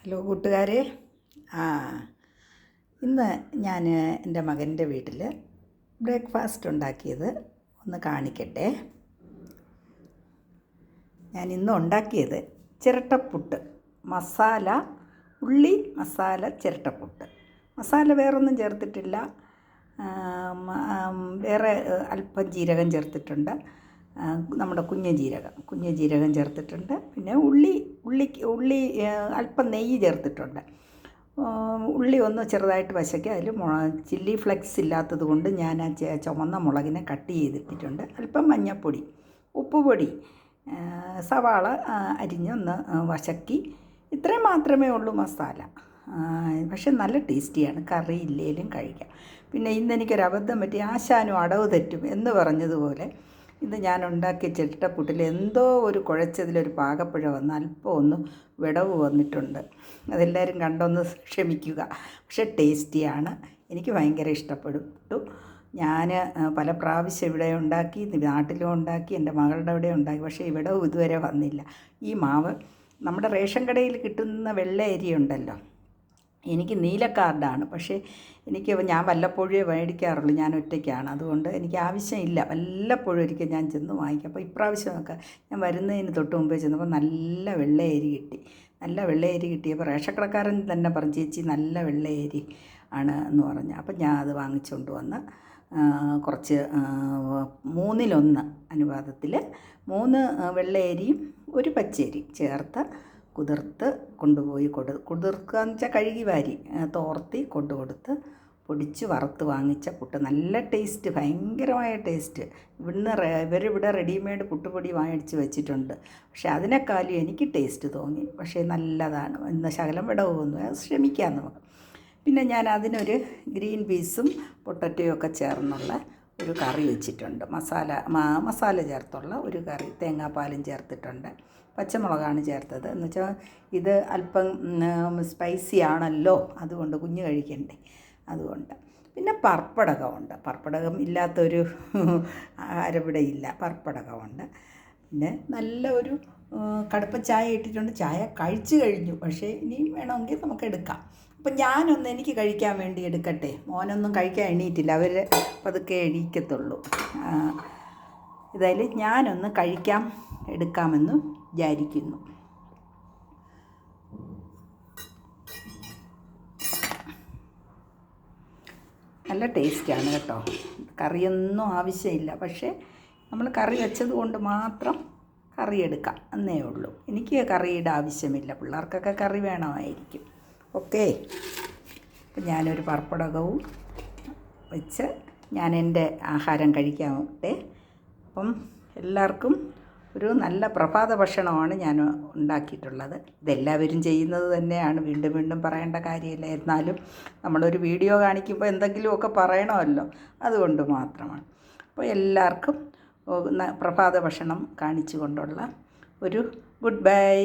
Hello കൂട്ടുകാരെ. ആ ഇന്ന് ഞാൻ എൻ്റെ മകൻ്റെ വീട്ടിൽ ബ്രേക്ക്ഫാസ്റ്റ് ഉണ്ടാക്കിയത് ഒന്ന് കാണിക്കട്ടെ. ഞാൻ ഇന്ന് ഉണ്ടാക്കിയത് ചിരട്ടപ്പുട്ട്, മസാല ഉള്ളി മസാല ചിരട്ടപ്പുട്ട്. മസാല വേറൊന്നും ചേർത്തിട്ടില്ല. വേറെ അല്പം ജീരകം ചേർത്തിട്ടുണ്ട്, നമ്മുടെ കുഞ്ഞ് ജീരകം ചേർത്തിട്ടുണ്ട്. പിന്നെ ഉള്ളി അല്പം നെയ്യ് ചേർത്തിട്ടുണ്ട്. ഉള്ളി ഒന്ന് ചെറുതായിട്ട് വശക്കി അതിൽ ചില്ലി ഫ്ലെക്സ് ഇല്ലാത്തത് കൊണ്ട് ഞാൻ ആ ചുമന്ന മുളകിനെ കട്ട് ചെയ്തിട്ടിട്ടുണ്ട്. അല്പം മഞ്ഞൾപ്പൊടി, ഉപ്പുപൊടി, സവാള അരിഞ്ഞൊന്ന് വശക്കി. ഇത്രയും മാത്രമേ ഉള്ളൂ മസാല. പക്ഷെ നല്ല ടേസ്റ്റിയാണ്, കറി ഇല്ലേലും കഴിക്കാം. പിന്നെ ഇന്നെനിക്കൊരു അബദ്ധം പറ്റി, ആശാനും അടവ് തെറ്റും എന്ന് പറഞ്ഞതുപോലെ ഇത് ഞാൻ ഉണ്ടാക്കിയ ചിരട്ടപ്പുട്ടിൽ എന്തോ ഒരു കുഴച്ചതിലൊരു പാകപ്പിഴ വന്ന് അല്പം ഒന്ന് വിടവ് വന്നിട്ടുണ്ട്. അതെല്ലാവരും കണ്ടൊന്ന് ക്ഷമിക്കുക. പക്ഷേ ടേസ്റ്റിയാണ്, എനിക്ക് ഭയങ്കര ഇഷ്ടപ്പെട്ടു. ഞാൻ പല പ്രാവശ്യം ഇവിടെ ഉണ്ടാക്കി, നാട്ടിലും ഉണ്ടാക്കി, എൻ്റെ മകളുടെ അവിടെ ഉണ്ടാക്കി. പക്ഷേ ഇവിടെ ഇതുവരെ വന്നില്ല. ഈ മാവ് നമ്മുടെ റേഷൻ കടയിൽ കിട്ടുന്ന വെള്ള അരി ഉണ്ടല്ലോ, എനിക്ക് നീല കാർഡാണ്. പക്ഷേ ഞാൻ വല്ലപ്പോഴേ മേടിക്കാറുള്ളൂ, ഞാൻ ഒറ്റയ്ക്കാണ്. അതുകൊണ്ട് എനിക്ക് ആവശ്യമില്ല. വല്ലപ്പോഴും ഒരിക്കൽ ഞാൻ ചെന്ന് വാങ്ങിക്കും. അപ്പോൾ ഇപ്രാവശ്യമൊക്കെ ഞാൻ വരുന്നതിന് തൊട്ട് മുമ്പേ ചെന്നപ്പോൾ നല്ല വെള്ളയരി കിട്ടി. നല്ല വെള്ളയരി കിട്ടിയപ്പോൾ റേഷൻ കടക്കാരൻ തന്നെ പറഞ്ഞു, ചേച്ചി നല്ല വെള്ളയരി ആണ് എന്ന് പറഞ്ഞു. അപ്പം ഞാൻ അത് വാങ്ങിച്ചുകൊണ്ട് വന്ന് കുറച്ച് 3:1 അനുപാതത്തിൽ 3 വെള്ളയരിയും 1 പച്ചരി ചേർത്ത് കുതിർത്ത് കൊണ്ടുപോയി കുതിർക്കുക എന്ന് വെച്ചാൽ കഴുകി വാരി തോർത്തി കൊണ്ടുകൊടുത്ത് പൊടിച്ച് വറുത്ത് വാങ്ങിച്ച പുട്ട്. നല്ല ടേസ്റ്റ്, ഭയങ്കരമായ ടേസ്റ്റ്. ഇവരിവിടെ റെഡിമെയ്ഡ് പുട്ടുപൊടി വാങ്ങിച്ച് വെച്ചിട്ടുണ്ട്. പക്ഷേ അതിനേക്കാളും എനിക്ക് ടേസ്റ്റ് തോന്നി. പക്ഷേ നല്ലതാണ്. ഇന്ന് ശകലം വിടവൊന്നും ശ്രമിക്കാം നമുക്ക്. പിന്നെ ഞാൻ അതിനൊരു ഗ്രീൻ പീസും പൊട്ടറ്റയും ഒക്കെ ചേർന്നുള്ള ഒരു കറി വെച്ചിട്ടുണ്ട്. മസാല ചേർത്തുള്ള ഒരു കറി, തേങ്ങാപ്പാലും ചേർത്തിട്ടുണ്ട്. പച്ചമുളകാണ് ചേർത്തത്. എന്ന് വെച്ചാൽ ഇത് അല്പം സ്പൈസി ആണല്ലോ, അതുകൊണ്ട് കുഞ്ഞ് കഴിക്കണ്ടേ, അതുകൊണ്ട്. പിന്നെ പർപ്പടകമുണ്ട്. പർപ്പടകം ഇല്ലാത്തൊരു ആഹാരവിടെയില്ല. പർപ്പടകമുണ്ട്. പിന്നെ നല്ല ഒരു കടുപ്പ ചായ ഇട്ടിട്ടുണ്ട്. ചായ കഴിച്ചു കഴിഞ്ഞു, പക്ഷേ ഇനിയും വേണമെങ്കിൽ നമുക്ക് എടുക്കാം. അപ്പം ഞാനൊന്ന് എനിക്ക് കഴിക്കാൻ വേണ്ടി എടുക്കട്ടെ. മോനൊന്നും കഴിക്കാൻ എണീറ്റില്ല, അവർ പതുക്കെ എണീക്കത്തുള്ളൂ. ഇതായാലും ഞാനൊന്ന് എടുക്കാമെന്ന് വിചാരിക്കുന്നു. നല്ല ടേസ്റ്റാണ് കേട്ടോ. കറിയൊന്നും ആവശ്യമില്ല. പക്ഷേ നമ്മൾ കറി വെച്ചത് കൊണ്ട് മാത്രം കറി എടുക്കാം എന്നേ ഉള്ളൂ. എനിക്ക് കറിയുടെ ആവശ്യമില്ല, പിള്ളേർക്കൊക്കെ കറി വേണമായിരിക്കും. ഓക്കെ. അപ്പം ഞാനൊരു പർപ്പടകവും വെച്ച് ഞാൻ എൻ്റെ ആഹാരം കഴിക്കാട്ടെ. അപ്പം എല്ലാവർക്കും ഒരു നല്ല പ്രഭാത ഭക്ഷണമാണ് ഞാൻ ഉണ്ടാക്കിയിട്ടുള്ളത്. ഇതെല്ലാവരും ചെയ്യുന്നത് തന്നെയാണ്, വീണ്ടും വീണ്ടും പറയേണ്ട കാര്യമില്ല. എന്നാലും നമ്മളൊരു വീഡിയോ കാണിക്കുമ്പോൾ എന്തെങ്കിലുമൊക്കെ പറയണമല്ലോ, അതുകൊണ്ട് മാത്രമാണ്. അപ്പോൾ എല്ലാവർക്കും പ്രഭാത ഭക്ഷണം കാണിച്ചു കൊണ്ടുള്ള ഒരു ഗുഡ് ബൈ.